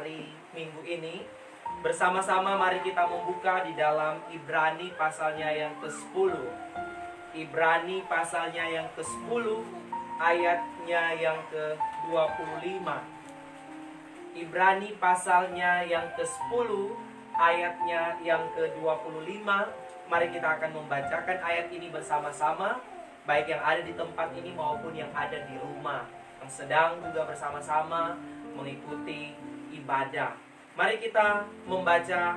hari Minggu ini. Bersama-sama mari kita membuka di dalam Ibrani pasalnya yang ke-10. Ibrani pasalnya yang ke-10, ayatnya yang ke-25. Ibrani pasalnya yang ke-10, ayatnya yang ke-25. Mari kita akan membacakan ayat ini bersama-sama, baik yang ada di tempat ini maupun yang ada di rumah, yang sedang juga bersama-sama mengikuti ibadah. Mari kita membaca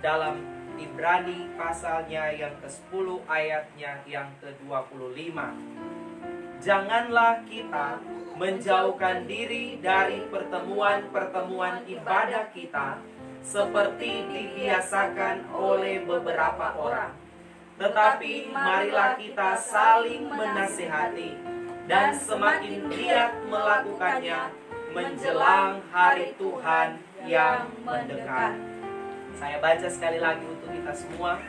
dalam Ibrani pasalnya yang ke-10, ayatnya yang ke-25. Janganlah kita menjauhkan diri dari pertemuan-pertemuan ibadah kita seperti dibiasakan oleh beberapa orang. Tetapi marilah kita saling menasihati dan semakin giat melakukannya menjelang hari Tuhan yang mendekat. Saya baca sekali lagi untuk kita semua.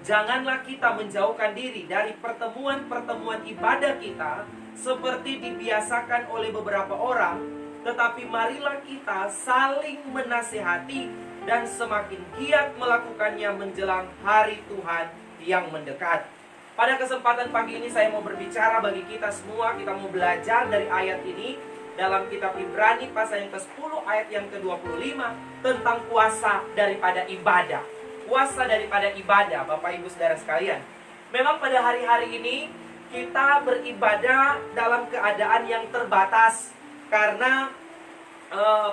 Janganlah kita menjauhkan diri dari pertemuan-pertemuan ibadah kita seperti dibiasakan oleh beberapa orang, tetapi marilah kita saling menasihati dan semakin giat melakukannya menjelang hari Tuhan yang mendekat. Pada kesempatan pagi ini saya mau berbicara bagi kita semua. Kita mau belajar dari ayat ini dalam kitab Ibrani pasal yang ke-10 ayat yang ke-25 tentang kuasa daripada ibadah. Kuasa daripada ibadah, Bapak Ibu Saudara sekalian. Memang pada hari-hari ini kita beribadah dalam keadaan yang terbatas karena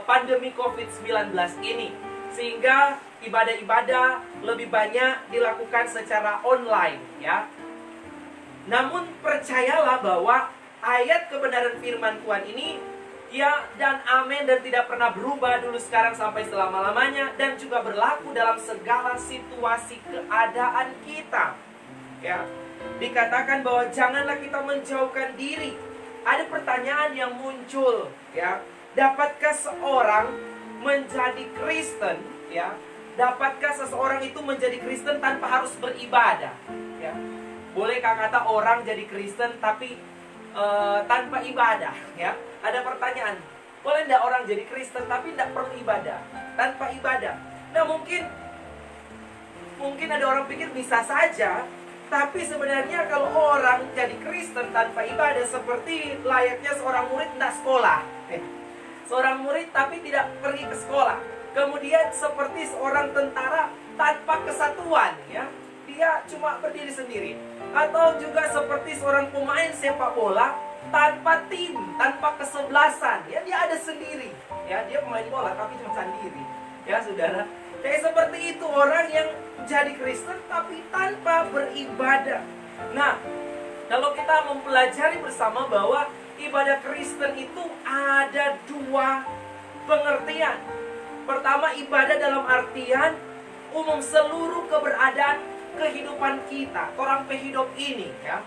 pandemi COVID-19 ini, sehingga ibadah-ibadah lebih banyak dilakukan secara online, ya. Namun percayalah bahwa ayat kebenaran firman Tuhan ini ya dan amin dan tidak pernah berubah dulu, sekarang, sampai selama-lamanya, dan juga berlaku dalam segala situasi keadaan kita. Ya, dikatakan bahwa janganlah kita menjauhkan diri. Ada pertanyaan yang muncul, ya. Dapatkah seorang menjadi Kristen, ya? Dapatkah seseorang itu menjadi Kristen tanpa harus beribadah, ya? Bolehkah kata orang jadi Kristen tapi tanpa ibadah, ya? Ada pertanyaan, boleh tidak orang jadi Kristen tapi tidak perlu ibadah, tanpa ibadah? Nah, mungkin ada orang pikir bisa saja, tapi sebenarnya kalau orang jadi Kristen tanpa ibadah seperti layaknya seorang murid tidak sekolah. Seorang murid tapi tidak pergi ke sekolah. Kemudian seperti seorang tentara tanpa kesatuan, ya. Dia cuma berdiri sendiri. Atau juga seperti seorang pemain sepak bola tanpa tim, tanpa kesebelasan, ya, dia ada sendiri, ya, dia pemain bola tapi cuma sendiri, ya saudara. Kayak seperti itu orang yang jadi Kristen tapi tanpa beribadah. Nah, kalau kita mempelajari bersama bahwa ibadah Kristen itu ada dua pengertian. Pertama, ibadah dalam artian umum seluruh keberadaan kehidupan kita, orang hidup ini, ya.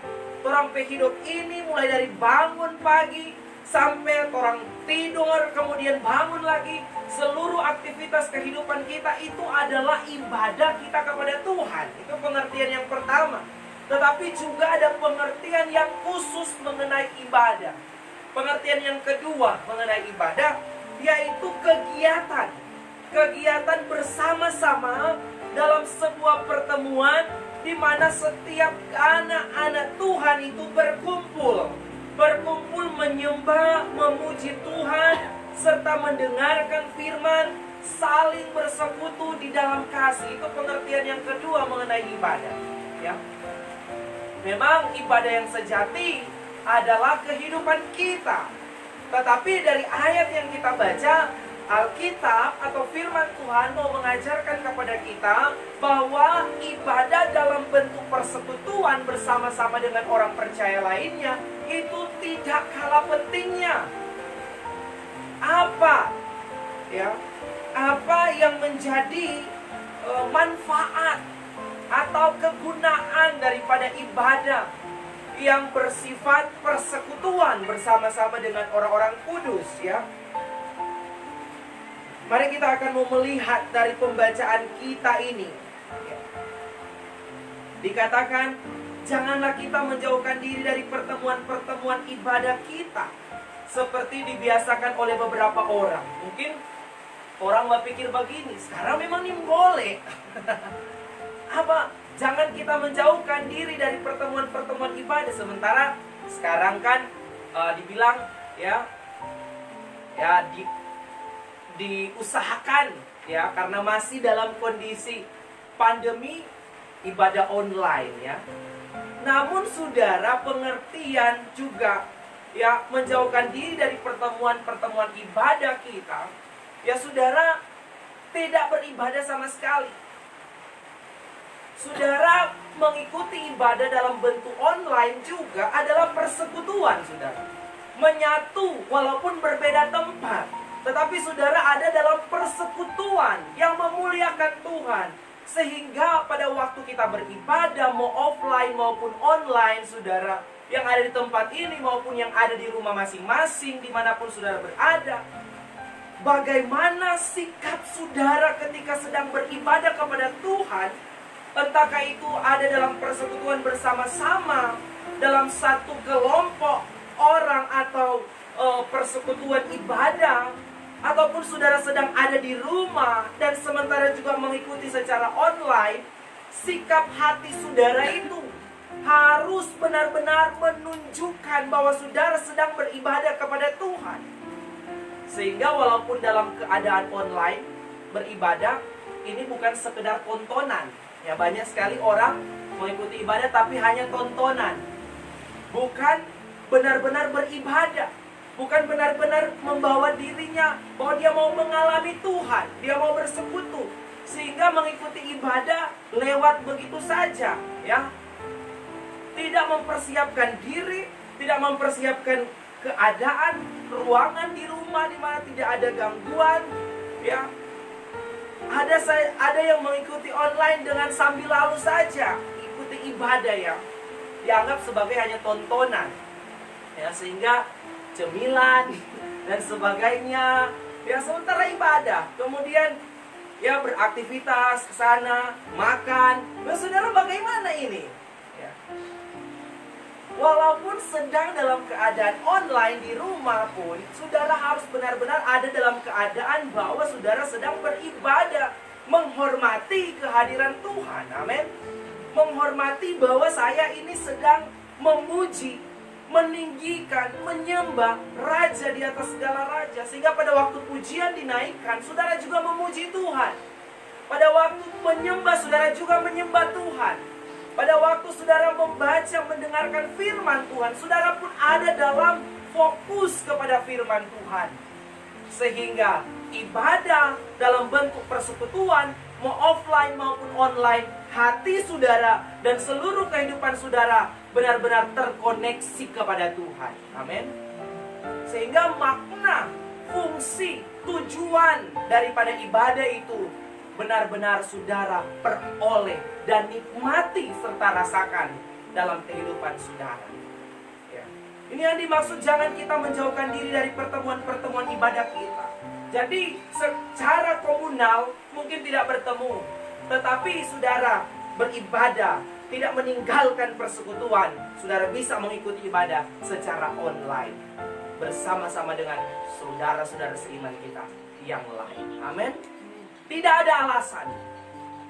Orang hidup ini mulai dari bangun pagi sampai orang tidur, kemudian bangun lagi, seluruh aktivitas kehidupan kita itu adalah ibadah kita kepada Tuhan. Itu pengertian yang pertama. Tetapi juga ada pengertian yang khusus mengenai ibadah. Pengertian yang kedua mengenai ibadah yaitu kegiatan. Kegiatan bersama-sama dalam sebuah pertemuan di mana setiap anak-anak Tuhan itu berkumpul menyembah, memuji Tuhan, serta mendengarkan firman, saling bersekutu di dalam kasih. Itu pengertian yang kedua mengenai ibadah, ya. Memang ibadah yang sejati adalah kehidupan kita. Tetapi dari ayat yang kita baca, Alkitab atau firman Tuhan mau mengajarkan kepada kita bahwa ibadah dalam bentuk persekutuan bersama-sama dengan orang percaya lainnya itu tidak kalah pentingnya. Apa, ya? Apa yang menjadi manfaat atau kegunaan daripada ibadah yang bersifat persekutuan bersama-sama dengan orang-orang kudus, ya? Mari kita akan mau melihat dari pembacaan kita ini. Dikatakan, janganlah kita menjauhkan diri dari pertemuan-pertemuan ibadah kita seperti dibiasakan oleh beberapa orang. Mungkin orang berpikir begini, sekarang memang ini boleh. Apa? Jangan kita menjauhkan diri dari pertemuan-pertemuan ibadah. Sementara sekarang kan dibilang ya diusahakan ya, karena masih dalam kondisi pandemi, ibadah online ya. Namun saudara, pengertian juga ya menjauhkan diri dari pertemuan-pertemuan ibadah kita. Ya saudara, tidak beribadah sama sekali. Saudara, mengikuti ibadah dalam bentuk online juga adalah persekutuan, saudara. Menyatu walaupun berbeda tempat, tetapi saudara ada dalam persekutuan yang memuliakan Tuhan. Sehingga pada waktu kita beribadah, mau offline maupun online, saudara, yang ada di tempat ini maupun yang ada di rumah masing-masing, dimanapun saudara berada, bagaimana sikap saudara ketika sedang beribadah kepada Tuhan, entahkah itu ada dalam persekutuan bersama-sama, dalam satu kelompok orang atau persekutuan ibadah, ataupun saudara sedang ada di rumah dan sementara juga mengikuti secara online, sikap hati saudara itu harus benar-benar menunjukkan bahwa saudara sedang beribadah kepada Tuhan. Sehingga walaupun dalam keadaan online beribadah, ini bukan sekedar tontonan. Ya, banyak sekali orang mengikuti ibadah tapi hanya tontonan. Bukan benar-benar beribadah. Bukan benar-benar membawa dirinya bahwa dia mau mengalami Tuhan, dia mau bersekutu. Sehingga mengikuti ibadah lewat begitu saja, ya. Tidak mempersiapkan diri, tidak mempersiapkan keadaan, ruangan di rumah di mana tidak ada gangguan, ya. Ada yang mengikuti online dengan sambil lalu saja ikuti ibadah, ya. Dianggap sebagai hanya tontonan. Ya, sehingga cemilan dan sebagainya, ya, sementara ibadah. Kemudian ya beraktivitas ke sana, makan. Nah, saudara, bagaimana ini? Ya. Walaupun sedang dalam keadaan online di rumah pun, saudara harus benar-benar ada dalam keadaan bahwa saudara sedang beribadah, menghormati kehadiran Tuhan. Amin. Menghormati bahwa saya ini sedang memuji, meninggikan, menyembah Raja di atas segala raja. Sehingga pada waktu pujian dinaikkan, saudara juga memuji Tuhan. Pada waktu menyembah, saudara juga menyembah Tuhan. Pada waktu saudara membaca, mendengarkan firman Tuhan, saudara pun ada dalam fokus kepada firman Tuhan. Sehingga ibadah dalam bentuk persekutuan, mau offline maupun online, hati saudara dan seluruh kehidupan saudara benar-benar terkoneksi kepada Tuhan. Amin. Sehingga makna, fungsi, tujuan daripada ibadah itu benar-benar saudara peroleh dan nikmati serta rasakan dalam kehidupan saudara. Ya. Ini yang dimaksud, jangan kita menjauhkan diri dari pertemuan-pertemuan ibadah kita. Jadi secara komunal mungkin tidak bertemu, tetapi saudara beribadah, tidak meninggalkan persekutuan, saudara bisa mengikuti ibadah secara online bersama-sama dengan saudara-saudara seiman kita yang lain. Amin. Tidak ada alasan,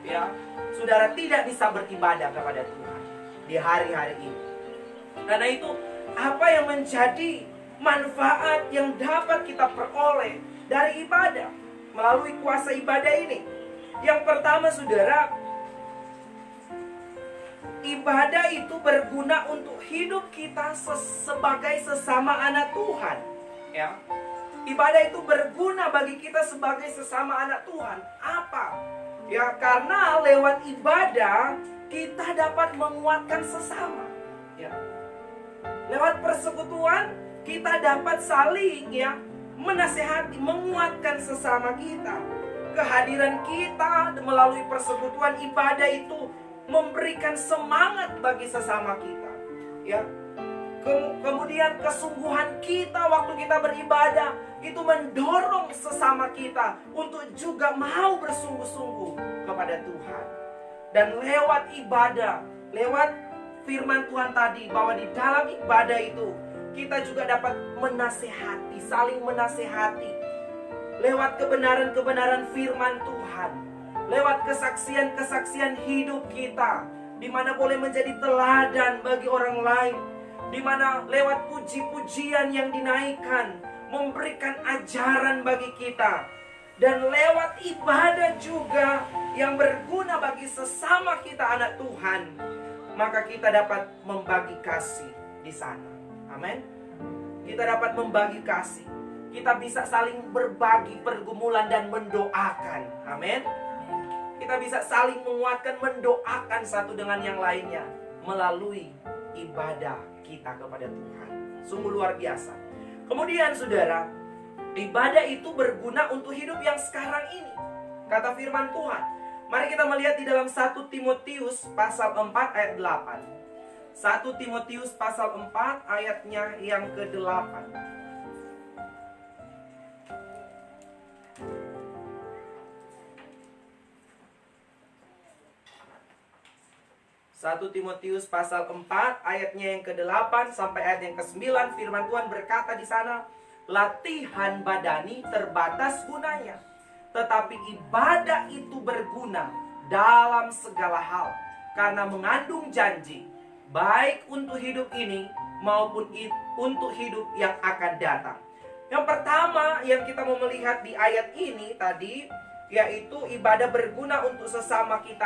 ya, saudara tidak bisa beribadah kepada Tuhan di hari-hari ini. Karena itu, apa yang menjadi manfaat yang dapat kita peroleh dari ibadah melalui kuasa ibadah ini? Yang pertama, saudara, ibadah itu berguna untuk hidup kita sebagai sesama anak Tuhan. Ya. Ibadah itu berguna bagi kita sebagai sesama anak Tuhan. Apa? Ya, karena lewat ibadah kita dapat menguatkan sesama. Ya. Lewat persekutuan kita dapat saling, ya, menasehati, menguatkan sesama kita. Kehadiran kita melalui persekutuan ibadah itu memberikan semangat bagi sesama kita, ya. Kemudian kesungguhan kita waktu kita beribadah itu mendorong sesama kita untuk juga mau bersungguh-sungguh kepada Tuhan. Dan lewat ibadah, lewat firman Tuhan tadi, bahwa di dalam ibadah itu kita juga dapat menasehati, saling menasehati, lewat kebenaran-kebenaran firman Tuhan, lewat kesaksian-kesaksian hidup kita, di mana boleh menjadi teladan bagi orang lain, di mana lewat puji-pujian yang dinaikkan, memberikan ajaran bagi kita, dan lewat ibadah juga yang berguna bagi sesama kita anak Tuhan, maka kita dapat membagi kasih di sana. Amin. Kita dapat membagi kasih. Kita bisa saling berbagi pergumulan dan mendoakan. Amin. Kita bisa saling menguatkan, mendoakan satu dengan yang lainnya melalui ibadah kita kepada Tuhan. Sungguh luar biasa. Kemudian saudara, ibadah itu berguna untuk hidup yang sekarang ini. Kata firman Tuhan. Mari kita melihat di dalam 1 Timotius pasal 4 ayat 8. 1 Timotius pasal 4 ayatnya yang ke-8. 1 Timotius pasal 4 ayatnya yang ke-8 sampai ayat yang ke-9, firman Tuhan berkata di sana, latihan badani terbatas gunanya, tetapi ibadah itu berguna dalam segala hal, karena mengandung janji, baik untuk hidup ini maupun untuk hidup yang akan datang. Yang pertama yang kita mau melihat di ayat ini tadi, yaitu ibadah berguna untuk sesama kita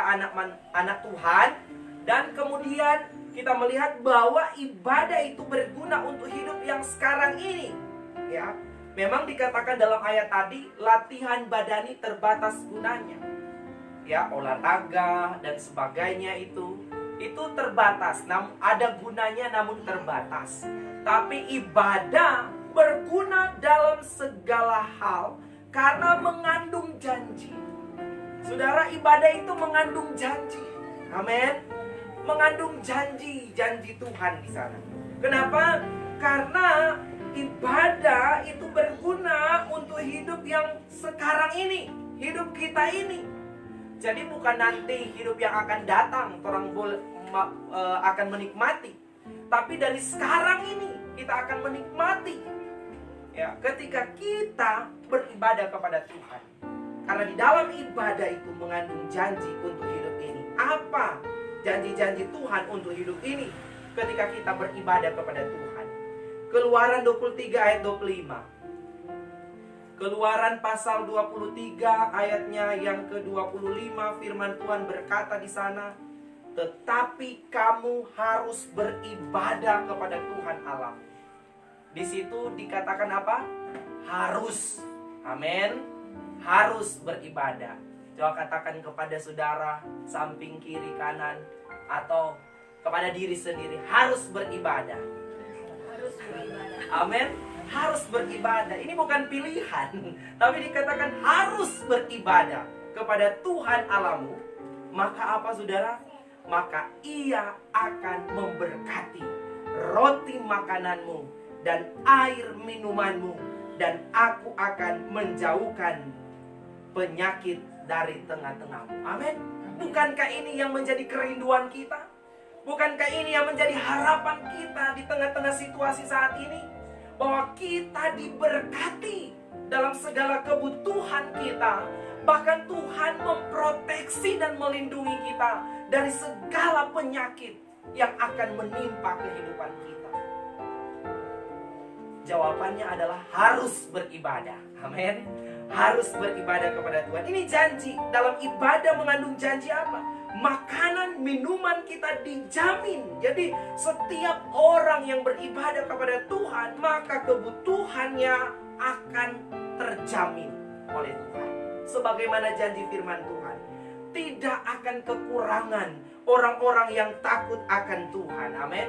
anak Tuhan. Dan kemudian kita melihat bahwa ibadah itu berguna untuk hidup yang sekarang ini. Ya, memang dikatakan dalam ayat tadi, latihan badani terbatas gunanya. Ya, olahraga dan sebagainya itu terbatas, namun ada gunanya namun terbatas. Tapi ibadah berguna dalam segala hal karena mengandung janji. Saudara, ibadah itu mengandung janji. Amin. Mengandung janji Tuhan di sana. Kenapa? Karena ibadah itu berguna untuk hidup yang sekarang ini, hidup kita ini. Jadi bukan nanti hidup yang akan datang orang akan menikmati, tapi dari sekarang ini kita akan menikmati. Ya, ketika kita beribadah kepada Tuhan. Karena di dalam ibadah itu mengandung janji untuk hidup ini. Apa janji-janji Tuhan untuk hidup ini ketika kita beribadah kepada Tuhan? Keluaran 23 ayat 25. Keluaran pasal 23 ayatnya yang ke-25, firman Tuhan berkata di sana, tetapi kamu harus beribadah kepada Tuhan Allah. Di situ dikatakan apa? Harus. Amin. Harus beribadah. Coba katakan kepada saudara samping kiri kanan atau kepada diri sendiri, harus beribadah. Harus beribadah. Amin. Harus beribadah. Ini bukan pilihan, tapi dikatakan harus beribadah kepada Tuhan Allahmu. Maka apa saudara? Maka Ia akan memberkati roti makananmu dan air minumanmu, dan aku akan menjauhkan penyakit dari tengah-tengahmu. Amin. Bukankah ini yang menjadi kerinduan kita? Bukankah ini yang menjadi harapan kita di tengah-tengah situasi saat ini? Bahwa kita diberkati dalam segala kebutuhan kita. Bahkan Tuhan memproteksi dan melindungi kita dari segala penyakit yang akan menimpa kehidupan kita. Jawabannya adalah harus beribadah. Amin. Harus beribadah kepada Tuhan. Ini janji. Dalam ibadah mengandung janji apa? Makanan, minuman kita dijamin. Jadi setiap orang yang beribadah kepada Tuhan, maka kebutuhannya akan terjamin oleh Tuhan. Sebagaimana janji firman Tuhan, tidak akan kekurangan orang-orang yang takut akan Tuhan. Amin.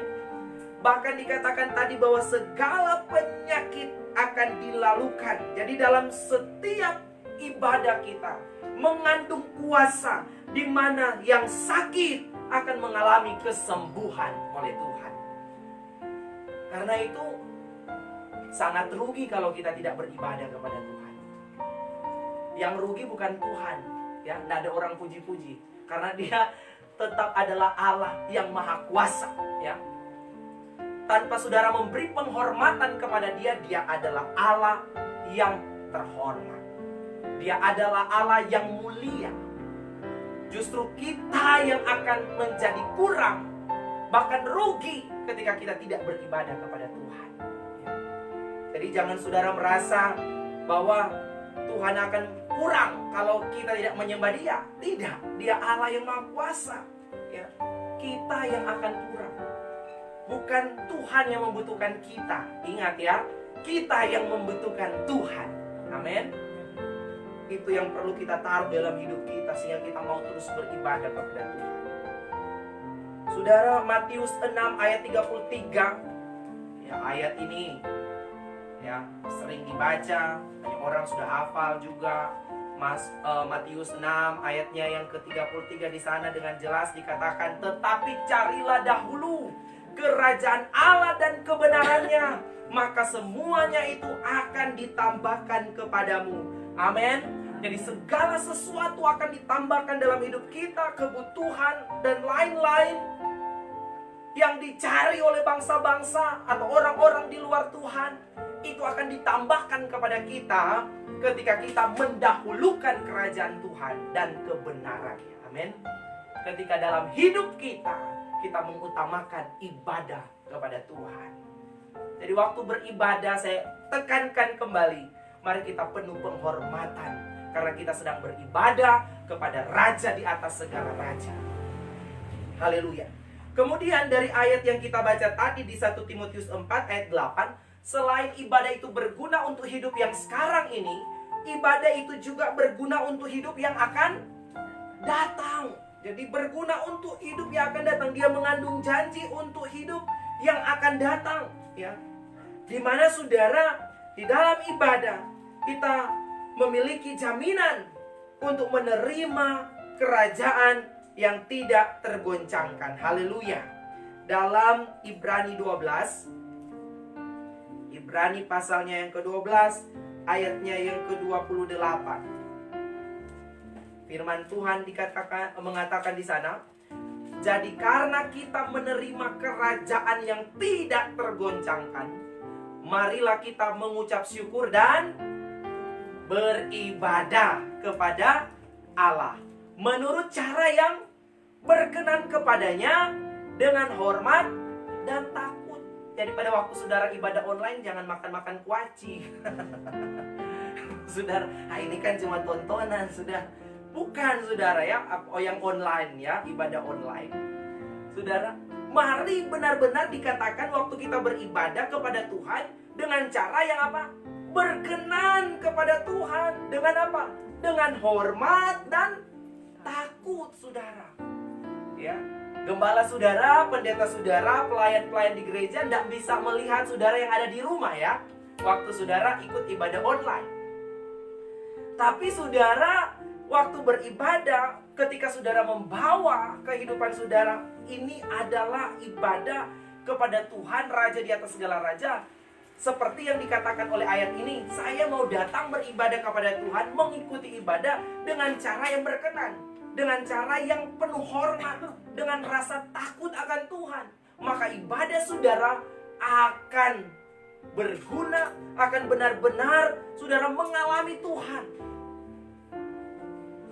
Bahkan dikatakan tadi bahwa segala penyakit akan dilalukan. Jadi dalam setiap ibadah kita mengandung kuasa, di mana yang sakit akan mengalami kesembuhan oleh Tuhan. Karena itu sangat rugi kalau kita tidak beribadah kepada Tuhan. Yang rugi bukan Tuhan, ya, tidak ada orang puji-puji, karena Dia tetap adalah Allah yang maha kuasa, ya. Tanpa saudara memberi penghormatan kepada Dia, Dia adalah Allah yang terhormat. Dia adalah Allah yang mulia. Justru kita yang akan menjadi kurang, bahkan rugi ketika kita tidak beribadah kepada Tuhan. Jadi jangan saudara merasa bahwa Tuhan akan kurang kalau kita tidak menyembah Dia. Tidak, Dia Allah yang Maha Kuasa. Ya. Kita yang akan kurang. Bukan Tuhan yang membutuhkan kita. Ingat ya, kita yang membutuhkan Tuhan. Amin. Itu yang perlu kita taruh dalam hidup kita sehingga kita mau terus beribadah kepada Tuhan. Saudara, Matius 6 ayat 33. Ya, ayat ini ya sering dibaca, banyak orang sudah hafal juga. Matius 6 ayatnya yang ke-33 di sana dengan jelas dikatakan, tetapi carilah dahulu kerajaan Allah dan kebenarannya, maka semuanya itu akan ditambahkan kepadamu. Amin. Jadi segala sesuatu akan ditambahkan dalam hidup kita, kebutuhan dan lain-lain yang dicari oleh bangsa-bangsa atau orang-orang di luar Tuhan, itu akan ditambahkan kepada kita ketika kita mendahulukan kerajaan Tuhan dan kebenarannya. Amin. Ketika dalam hidup kita mengutamakan ibadah kepada Tuhan. Jadi waktu beribadah saya tekankan kembali, mari kita penuh penghormatan karena kita sedang beribadah kepada Raja di atas segala raja. Haleluya. Kemudian dari ayat yang kita baca tadi di 1 Timotius 4 ayat 8, selain ibadah itu berguna untuk hidup yang sekarang ini, ibadah itu juga berguna untuk hidup yang akan datang. Jadi berguna untuk hidup yang akan datang. Dia mengandung janji untuk hidup yang akan datang, ya. Di mana saudara, di dalam ibadah kita memiliki jaminan untuk menerima kerajaan yang tidak tergoncangkan. Haleluya. Dalam Ibrani 12, Ibrani pasalnya yang ke-12, ayatnya yang ke-28. Firman Tuhan mengatakan di sana, jadi karena kita menerima kerajaan yang tidak tergoncangkan, marilah kita mengucap syukur dan beribadah kepada Allah menurut cara yang berkenan kepadanya dengan hormat dan takut. Jadi pada waktu saudara ibadah online jangan makan-makan kuaci. Saudara, ini kan cuma tontonan, sudah. Bukan saudara ya, yang online ya, ibadah online. Saudara, mari benar-benar dikatakan waktu kita beribadah kepada Tuhan dengan cara yang apa? Berkenan kepada Tuhan. Dengan apa? Dengan hormat dan takut, saudara. Ya, gembala saudara, pendeta saudara, pelayan-pelayan di gereja tidak bisa melihat saudara yang ada di rumah ya, waktu saudara ikut ibadah online. Tapi saudara, waktu beribadah, ketika saudara membawa kehidupan saudara, ini adalah ibadah kepada Tuhan, Raja di atas segala raja. Seperti yang dikatakan oleh ayat ini, saya mau datang beribadah kepada Tuhan, mengikuti ibadah dengan cara yang berkenan, dengan cara yang penuh hormat, dengan rasa takut akan Tuhan. Maka ibadah saudara akan berguna, akan benar-benar saudara mengalami Tuhan.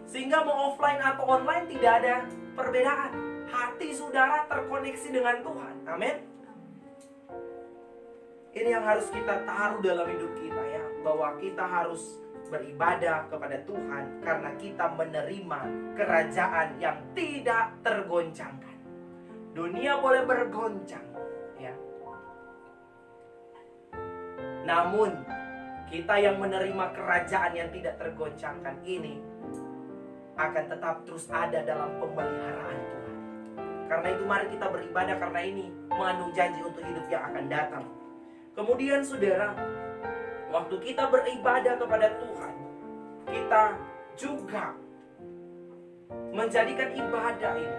Sehingga mau offline atau online tidak ada perbedaan. Hati saudara terkoneksi dengan Tuhan. Amin. Ini yang harus kita taruh dalam hidup kita ya, bahwa kita harus beribadah kepada Tuhan karena kita menerima kerajaan yang tidak tergoncangkan. Dunia boleh bergoncang ya, namun kita yang menerima kerajaan yang tidak tergoncangkan ini akan tetap terus ada dalam pemeliharaan Tuhan. Karena itu mari kita beribadah, karena ini mengandung janji untuk hidup yang akan datang. Kemudian saudara, waktu kita beribadah kepada Tuhan, kita juga menjadikan ibadah ini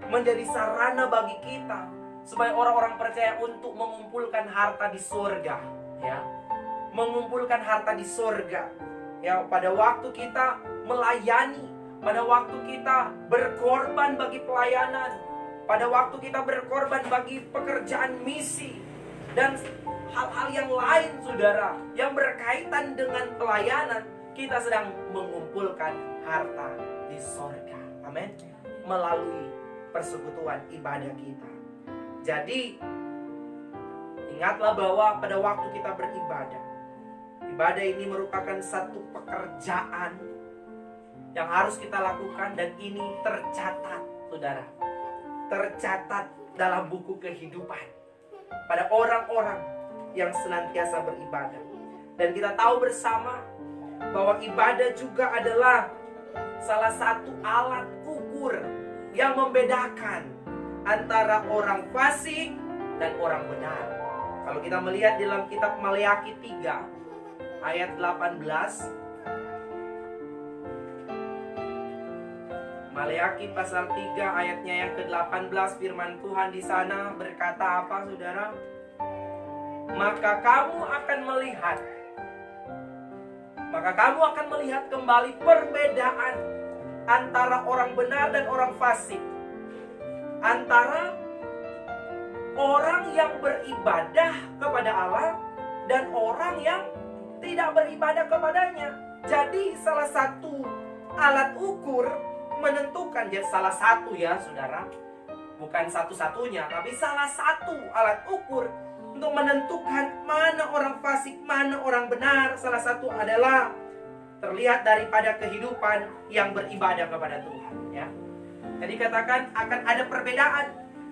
menjadi sarana bagi kita supaya orang-orang percaya untuk mengumpulkan harta di surga ya. Mengumpulkan harta di surga ya, pada waktu kita melayani, pada waktu kita berkorban bagi pelayanan, pada waktu kita berkorban bagi pekerjaan misi dan hal-hal yang lain saudara yang berkaitan dengan pelayanan, kita sedang mengumpulkan harta di sorga. Amin. Melalui persekutuan ibadah kita. Jadi ingatlah bahwa pada waktu kita beribadah, ibadah ini merupakan satu pekerjaan yang harus kita lakukan, dan ini tercatat, saudara. Tercatat dalam buku kehidupan pada orang-orang yang senantiasa beribadah. Dan kita tahu bersama bahwa ibadah juga adalah salah satu alat ukur yang membedakan antara orang fasik dan orang benar. Kalau kita melihat dalam kitab Maleakhi 3 ayat 18, Maleakhi pasal 3 ayatnya yang ke-18, firman Tuhan di sana berkata apa, saudara? Maka kamu akan melihat kembali perbedaan antara orang benar dan orang fasik, antara orang yang beribadah kepada Allah dan orang yang tidak beribadah kepadanya. Jadi salah satu alat ukur menentukan, ya salah satu ya saudara, bukan satu-satunya, tapi salah satu alat ukur untuk menentukan mana orang fasik, mana orang benar. Salah satu adalah terlihat daripada kehidupan yang beribadah kepada Tuhan, ya. Jadi katakan akan ada perbedaan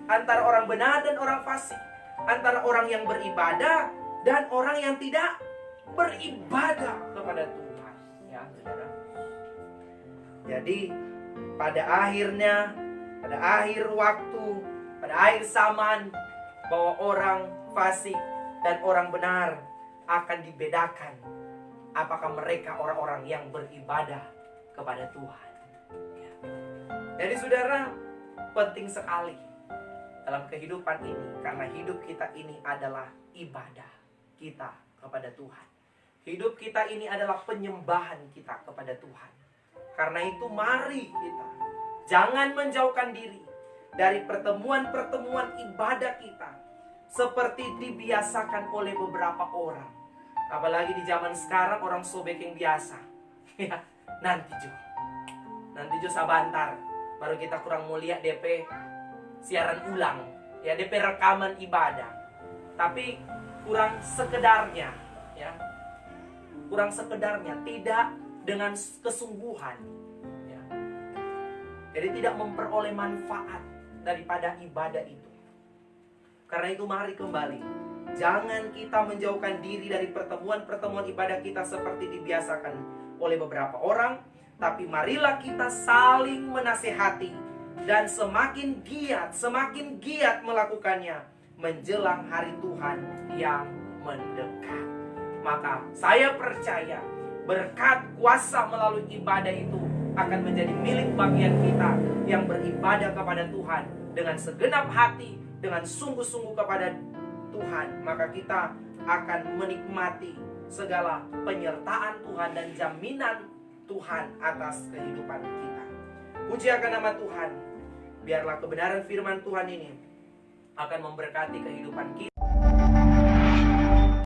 antara orang benar dan orang fasik, antara orang yang beribadah dan orang yang tidak beribadah kepada Tuhan, ya saudara. Jadi pada akhirnya, pada akhir waktu, pada akhir zaman, bahwa orang fasik dan orang benar akan dibedakan. Apakah mereka orang-orang yang beribadah kepada Tuhan, ya. Jadi saudara, penting sekali dalam kehidupan ini, karena hidup kita ini adalah ibadah kita kepada Tuhan. Hidup kita ini adalah penyembahan kita kepada Tuhan. Karena itu mari kita jangan menjauhkan diri dari pertemuan-pertemuan ibadah kita seperti dibiasakan oleh beberapa orang. Apalagi di zaman sekarang orang sobek yang biasa. Ya, nanti jo sabantar baru kita kurang mulia DP siaran ulang, ya DP rekaman ibadah. Tapi kurang sekedarnya, ya. Kurang sekedarnya, tidak dengan kesungguhan, ya. Jadi tidak memperoleh manfaat daripada ibadah itu. Karena itu mari kembali, jangan kita menjauhkan diri dari pertemuan-pertemuan ibadah kita seperti dibiasakan oleh beberapa orang, tapi marilah kita saling menasehati dan semakin giat melakukannya menjelang hari Tuhan yang mendekat. Maka saya percaya berkat kuasa melalui ibadah itu akan menjadi milik bagian kita yang beribadah kepada Tuhan dengan segenap hati, dengan sungguh-sungguh kepada Tuhan. Maka kita akan menikmati segala penyertaan Tuhan dan jaminan Tuhan atas kehidupan kita. Puji akan nama Tuhan. Biarlah kebenaran firman Tuhan ini akan memberkati kehidupan kita.